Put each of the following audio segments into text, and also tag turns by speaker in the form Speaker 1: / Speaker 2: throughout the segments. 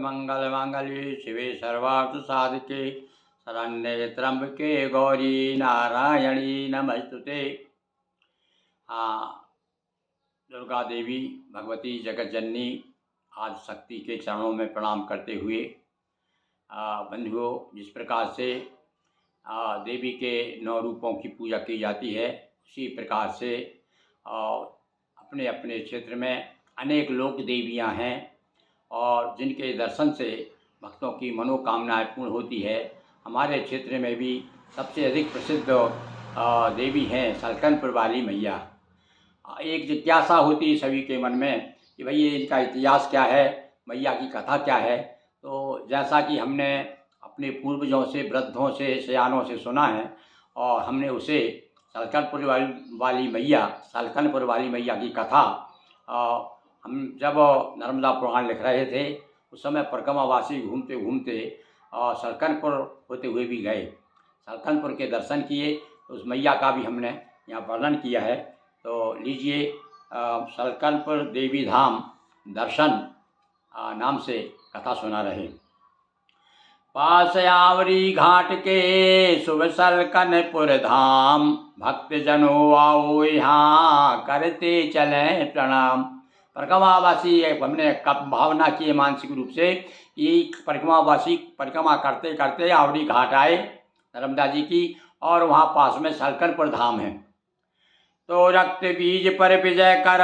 Speaker 1: सर्वमंगल मांगल्ये शिवे सर्वार्थ साधके शरण्ये त्र्यंबके गौरी नारायणी नमस्तुते। हाँ, दुर्गा देवी भगवती जगत जननी आज शक्ति के चरणों में प्रणाम करते हुए बंधुओं, जिस प्रकार से देवी के 9 रूपों की पूजा की जाती है, उसी प्रकार से अपने अपने क्षेत्र में अनेक लोक देवियां हैं और जिनके दर्शन से भक्तों की मनोकामनाएं पूर्ण होती है। हमारे क्षेत्र में भी सबसे अधिक प्रसिद्ध देवी हैं सलकनपुर वाली मैया। एक जिज्ञासा होती है सभी के मन में कि भाई ये इनका इतिहास क्या है, मैया की कथा क्या है। तो जैसा कि हमने अपने पूर्वजों से, वृद्धों से, सयानों से सुना है और हमने उसे सलकनपुर वाली मैया की कथा हम जब नर्मदा पुराण लिख रहे थे उस समय परिक्रमावासी घूमते घूमते सलकनपुर होते हुए भी गए, सलकनपुर के दर्शन किए। तो उस मैया का भी हमने यहाँ वर्णन किया है। तो लीजिए, सलकनपुर देवी धाम दर्शन नाम से कथा सुना रहे। पास आवरी घाट के शुभ सलकनपुर धाम, भक्त जनों आओ यहाँ करते चले प्रणाम। परिक्रमावासी हमने कब भावना की है मानसिक रूप से कि परिक्रमावासी परिक्रमा करते करते आवड़ी घाट आए नर्मदा जी की, और वहाँ पास में सलकनपुर धाम है। तो रक्त बीज पर विजय कर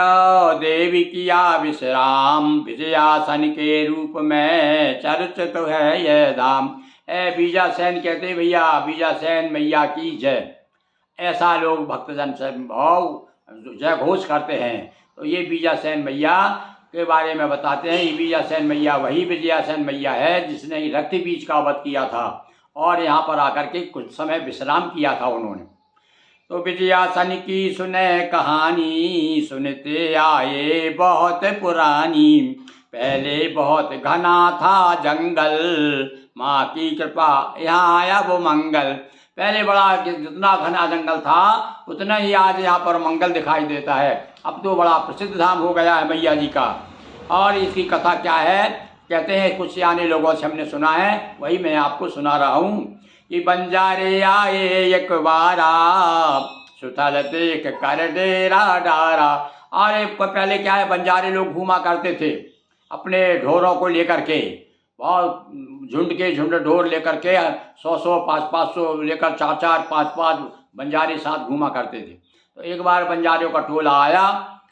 Speaker 1: देवी किया विश्राम, विजयासन के रूप में चर्चित तो है यह धाम। बीजासेन कहते भैया, बीजासेन मैया की जय, ऐसा लोग भक्तजन से भाव जय घोष करते हैं। तो ये बीजासेन मैया के बारे में बताते हैं। ये बीजासेन मैया वही विजयासेन मैया है जिसने रक्त बीज का वध किया था और यहाँ पर आकर के कुछ समय विश्राम किया था उन्होंने। तो विजयासन की सुने कहानी, सुनते आए बहुत पुरानी। पहले बहुत घना था जंगल, माँ की कृपा यहाँ आया वो मंगल। पहले बड़ा जितना घना जंगल था उतना ही आज यहाँ पर मंगल दिखाई देता है। अब तो बड़ा प्रसिद्ध धाम हो गया है मैया जी का। और इसकी कथा क्या है, कहते हैं कुछ सियाने लोगों से हमने सुना है, वही मैं आपको सुना रहा हूँ कि बंजारे आए एक बारा, सुथल देख कर डेरा डारा। अरे पहले क्या है, बंजारे लोग घूमा करते थे अपने ढोरों को लेकर के, बहुत झुंड के झुंड ढोर लेकर के 100-100, 500-500 लेकर 4-4, 5-5 बंजारे साथ घूमा करते थे। तो एक बार बंजारियों का टोला आया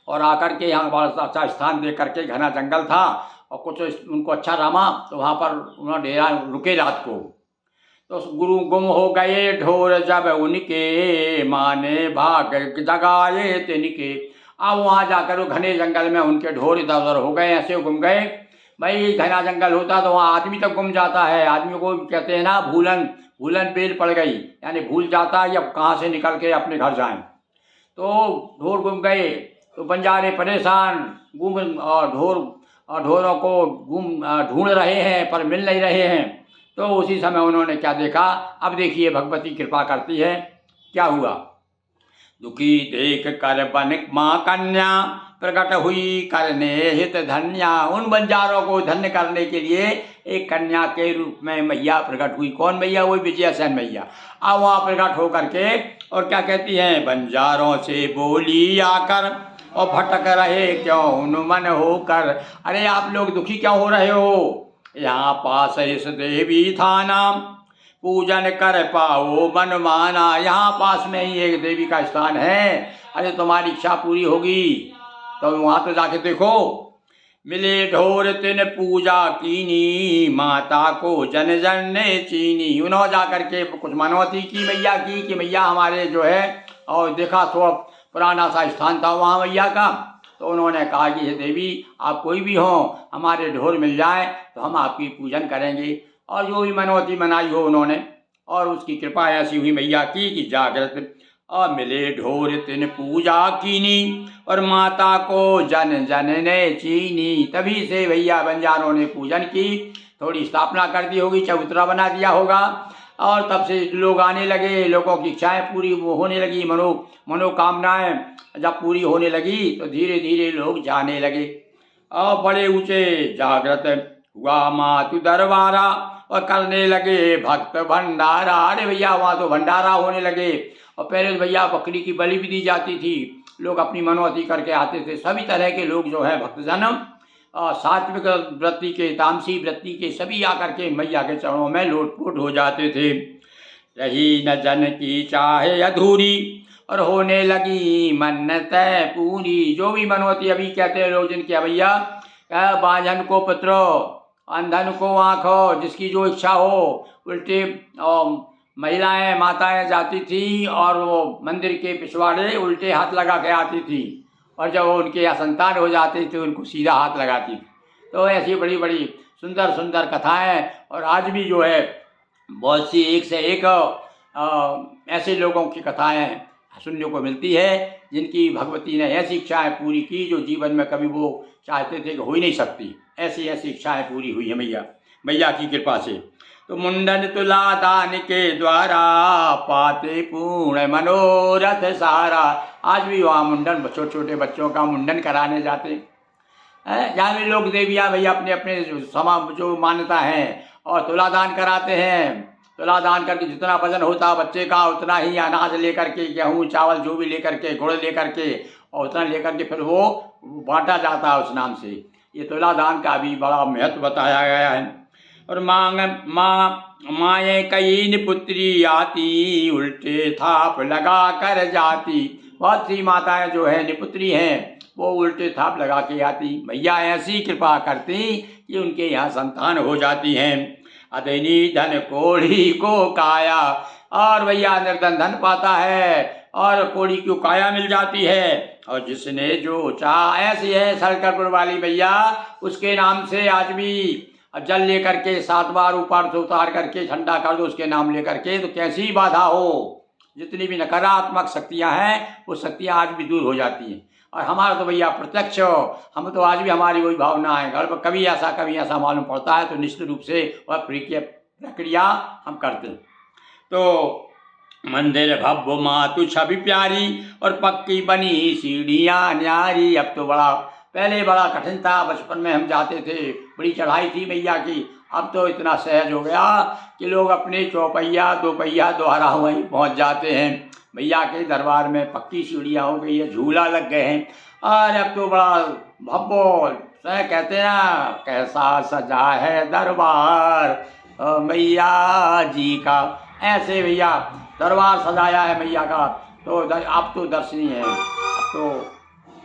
Speaker 1: और आकर के यहाँ बड़ा अच्छा स्थान देख करके, घना जंगल था और कुछ उनको अच्छा रमा, तो वहाँ पर उन्होंने डेरा रुके रात को। तो गुरु गुम हो गए ढोर जब उनके, माने भाग जगाए तिनके। अब वहाँ जाकर वो घने जंगल में उनके ढोर इधर उधर हो गए, ऐसे गुम गए। भाई घना जंगल होता तो वहाँ आदमी तक गुम जाता है। आदमी को कहते हैं ना भूलन बेल पड़ गई, यानी भूल जाता है या कहाँ से निकल के अपने घर जाएं। तो ढोर गुम गए तो बंजारे परेशान, गुम और ढोरों को ढूंढ रहे हैं पर मिल नहीं रहे हैं। तो उसी समय उन्होंने क्या देखा, अब देखिए भगवती कृपा करती है। क्या हुआ, दुखी देख कर बन माँ कन्या, प्रकट हुई करने हित धन्या। उन बंजारों को धन्य करने के लिए एक कन्या के रूप में मैया प्रकट हुई। कौन मैया, वही विजयासेन मैया। अब वहाँ प्रकट होकर के और क्या कहती हैं, बंजारों से बोली आकर और भटक रहे क्यों मन होकर। अरे आप लोग दुखी क्यों हो रहे हो, यहाँ पास इस देवी थाना, पूजन कर पाओ मन माना। यहाँ पास में ही एक देवी का स्थान है, अरे तुम्हारी इच्छा पूरी होगी तो वहाँ तो जाके देखो। मिले ढोर तिन पूजा कीनी, माता को जन जन ने चीनी। उन्होंने जाकर के कुछ मनौती की मैया की कि मैया हमारे जो है, और देखा तो पुराना सा स्थान था वहाँ मैया का। तो उन्होंने कहा कि हे देवी, आप कोई भी हो, हमारे ढोर मिल जाए तो हम आपकी पूजन करेंगे। और जो भी मनौती मनाई हो उन्होंने, और उसकी कृपा ऐसी हुई मैया की कि जागृत और मिले ढोर तिन पूजा कीनी, और माता को जन जन ने चीनी। तभी से भैया बंजारों ने पूजन की, थोड़ी स्थापना कर दी होगी, चबूतरा बना दिया होगा, और तब से लोग आने लगे, लोगों की इच्छाएं पूरी होने लगी, मनोकामनाएं जब पूरी होने लगी तो धीरे धीरे लोग जाने लगे। और बड़े ऊंचे जागृत हुआ मातु दरबारा और करने लगे भक्त भंडारा। अरे भैया वहाँ तो भंडारा होने लगे। और पहले तो भैया बकरी की बलि भी दी जाती थी, लोग अपनी मनौती करके आते थे। सभी तरह के लोग जो है भक्तजन सात्विक वृत्ति के, तामसी वृत्ति के सभी आकर के मैया के चरणों में लोटपोट हो जाते थे। रही न जन की चाहे अधूरी और होने लगी मन्नतें पूरी। जो भी मनौती अभी कहते हैं लोग जिनके भैया बांझन को पुत्र, अंधन को आँख, जिसकी जो इच्छा हो, उल्टे महिलाएं माताएं जाती थी और वो मंदिर के पिछवाड़े उल्टे हाथ लगा के आती थी, और जब वो उनके यहाँ संतान हो जाती थी उनको सीधा हाथ लगाती थी। तो ऐसी बड़ी बड़ी सुंदर सुंदर कथाएं, और आज भी जो है बहुत सी एक से एक ऐसे लोगों की कथाएं सुनने को मिलती है जिनकी भगवती ने ऐसी इच्छाएं पूरी की जो जीवन में कभी वो चाहते थे कि हो ही नहीं सकती। ऐसी ऐसी इच्छाएं पूरी हुई है मैया की कृपा से। तो मुंडन तुला दान के द्वारा पाते पूर्ण मनोरथ सारा। आज भी वहाँ मुंडन, छोटे छोटे बच्चों का मुंडन कराने जाते हैं, जहाँ भी लोग देवियाँ भैया अपने अपने जो मान्यता है और तुला दान कराते हैं। तुला दान करके जितना वजन होता बच्चे का उतना ही अनाज लेकर के, गेहूँ चावल जो भी लेकर के, गुड़ लेकर के, और उतना लेकर के फिर वो बांटा जाता है उस नाम से। ये तुला दान का भी बड़ा महत्व बताया गया है। और माए कई निपुत्री आती, उल्टे थाप लगा कर जाती। बहुत सी माताएं जो है निपुत्री हैं, वो उल्टे थाप लगा के आती। मैया ऐसी कृपा करती कि उनके यहाँ संतान हो जाती हैं। अधनी धन कोढ़ी को काया, और भैया निर्धन धन पाता है और कोढ़ी को काया मिल जाती है। और जिसने जो चाह, ऐसी है सलकरपुर वाली भैया, उसके नाम से आज भी जल लेकर के 7 बार ऊपर से उतार करके ठंडा कर दो उसके नाम लेकर के, तो कैसी बाधा हो, जितनी भी नकारात्मक शक्तियां हैं वो शक्तियां आज भी दूर हो जाती हैं। और हमारा तो भैया प्रत्यक्ष, हम तो आज भी हमारी वही भावना है। घर पर कभी ऐसा मालूम पड़ता है तो निश्चित रूप से वह प्रक्रिया हम करते हैं। तो मंदिर भव्य मातु छवि प्यारी और पक्की बनी सीढ़ियाँ न्यारी। अब तो पहले बड़ा कठिन था, बचपन में हम जाते थे, बड़ी चढ़ाई थी मैया की। अब तो इतना सहज हो गया कि लोग अपने चौपहिया दोपहिया दोहरा वहीं पहुंच जाते हैं। मैया के दरबार में पक्की सीढ़ियाँ हो गई है, झूला लग गए हैं, और अब तो बड़ा भव्य कहते हैं कैसा सजा है दरबार मैया जी का। ऐसे भैया दरबार सजाया है मैया का, तो अब तो दर्शनीय है। अब तो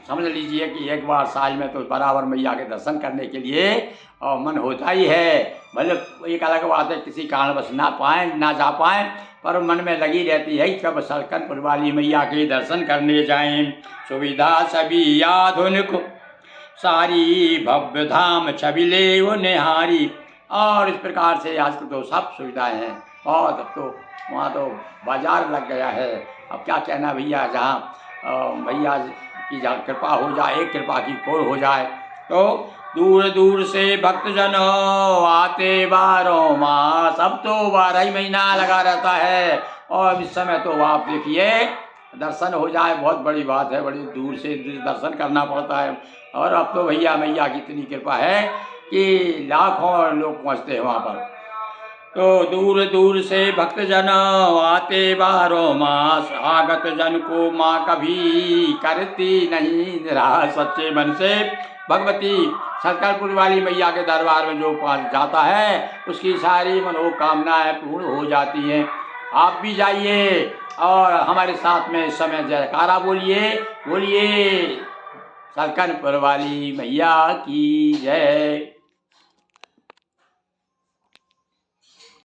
Speaker 1: समझ लीजिए कि एक बार साल में तो बराबर मैया के दर्शन करने के लिए मन होता ही है। भले एक अलग बात है किसी कारणवश ना जा पाएँ, पर मन में लगी रहती है कब सलकनपुर वाली मैया के दर्शन करने जाएं। सुविधा सभी आधुनिक सारी, भव्य धाम छवि ले वो निहारी। और इस प्रकार से आजकल तो सब सुविधाएं हैं बहुत। अब तो वहाँ तो बाजार लग गया है। अब क्या कहना भैया, जहाँ भैया की जहाँ कृपा हो जाए, एक कृपा की खोर हो जाए, तो दूर दूर से भक्तजन आते 12 मास। अब तो 12 ही महीना लगा रहता है, और इस समय तो आप देखिए दर्शन हो जाए बहुत बड़ी बात है। बड़ी दूर से दर्शन करना पड़ता है, और अब तो भैया मैया की इतनी कृपा है कि लाखों लोग पहुँचते हैं वहाँ पर। तो दूर दूर से भक्तजन आते 12 मास, आगत जन को माँ कभी करती नहीं निराश। सच्चे मन से भगवती सलकनपुर वाली मैया के दरबार में जो जाता है उसकी सारी मनोकामनाएं पूर्ण हो जाती हैं। आप भी जाइए और हमारे साथ में इस समय जयकारा बोलिए सलकनपुर वाली मैया की जय।